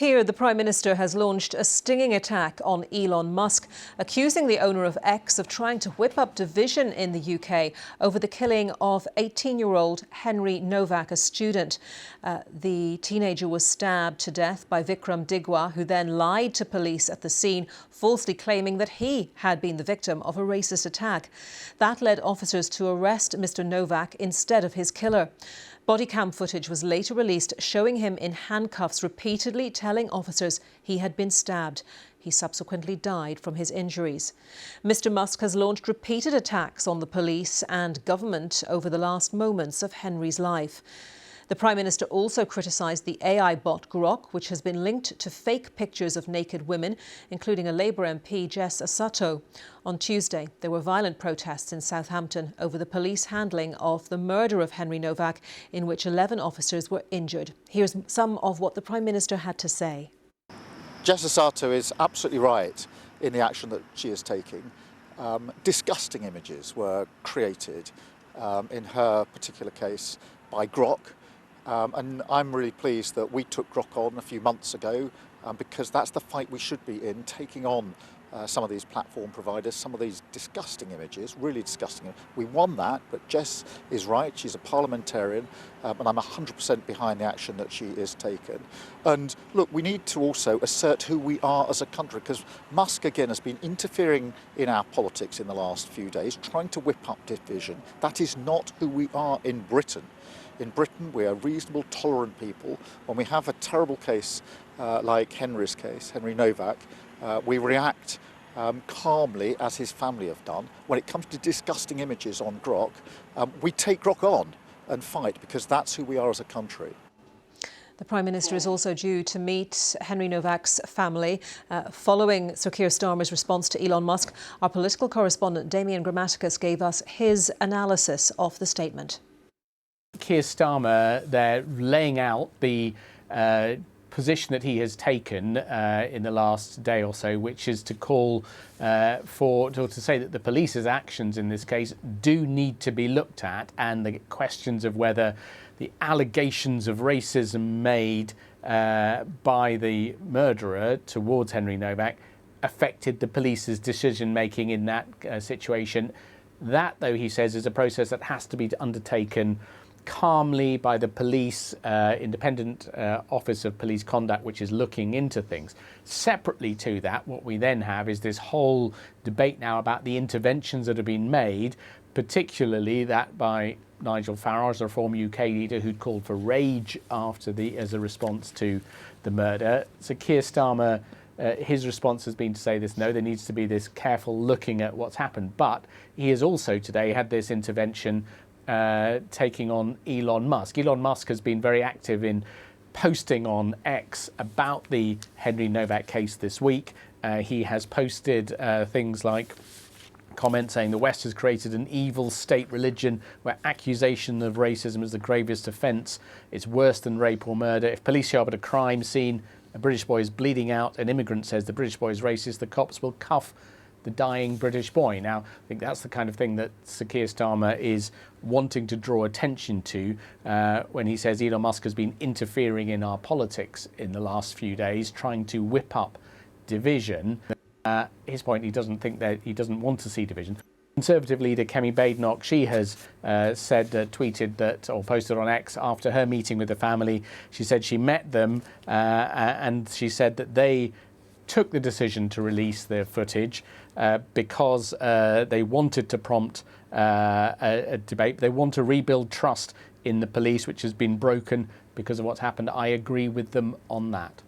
Here, the Prime Minister has launched a stinging attack on Elon Musk, accusing the owner of X of trying to whip up division in the UK over the killing of 18-year-old Henry Nowak, a student. The teenager was stabbed to death by Vickrum Digwa, who then lied to police at the scene, falsely claiming that he had been the victim of a racist attack. That led officers to arrest Mr. Nowak instead of his killer. Bodycam footage was later released showing him in handcuffs, repeatedly telling officers he had been stabbed. He subsequently died from his injuries. Mr. Musk has launched repeated attacks on the police and government over the last moments of Henry's life. The Prime Minister also criticised the AI bot Grok, which has been linked to fake pictures of naked women, including a Labour MP, Jess Asato. On Tuesday, there were violent protests in Southampton over the police handling of the murder of Henry Nowak, in which 11 officers were injured. Here's some of what the Prime Minister had to say. Jess Asato is absolutely right in the action that she is taking. Disgusting images were created, in her particular case, by Grok. And I'm really pleased that we took Grok on a few months ago because that's the fight we should be in, taking on some of these platform providers, some of these disgusting images, really disgusting. We won that, but Jess is right, she's a parliamentarian, and I'm 100% behind the action that she is taken. And look, we need to also assert who we are as a country, because Musk again has been interfering in our politics in the last few days, trying to whip up division. That is not who we are in Britain. In Britain, we are reasonable, tolerant people. When we have a terrible case like Henry's case, Henry Nowak, we react calmly, as his family have done. When it comes to disgusting images on Grok, we take Grok on and fight, because that's who we are as a country. The Prime Minister is also due to meet Henry Nowak's family following Sir Keir Starmer's response to Elon Musk. Our political correspondent Damien Grammaticus gave us his analysis of the statement. Keir Starmer, they're laying out the position that he has taken in the last day or so, which is to call to say that the police's actions in this case do need to be looked at, and the questions of whether the allegations of racism made by the murderer towards Henry Nowak affected the police's decision making in that situation. That, though, he says, is a process that has to be undertaken calmly by the police, independent Office of Police Conduct, which is looking into things. Separately to that, what we then have is this whole debate now about the interventions that have been made, particularly that by Nigel Farage, the Reform UK leader, who'd called for rage as a response to the murder. So Keir Starmer, his response has been to say this: no, there needs to be this careful looking at what's happened. But he has also today had this intervention taking on Elon Musk. Elon Musk has been very active in posting on X about the Henry Nowak case this week. He has posted things like comments saying the West has created an evil state religion where accusation of racism is the gravest offence. It's worse than rape or murder. If police show up at a crime scene, a British boy is bleeding out, an immigrant says the British boy is racist, the cops will cuff the dying British boy. Now, I think that's the kind of thing that Sir Keir Starmer is wanting to draw attention to when he says Elon Musk has been interfering in our politics in the last few days, trying to whip up division. His point, he doesn't want to see division. Conservative leader Kemi Badenoch, she has tweeted that, or posted on X after her meeting with the family. She said she met them and she said that they took the decision to release their footage because they wanted to prompt a debate. They want to rebuild trust in the police, which has been broken because of what's happened. I agree with them on that.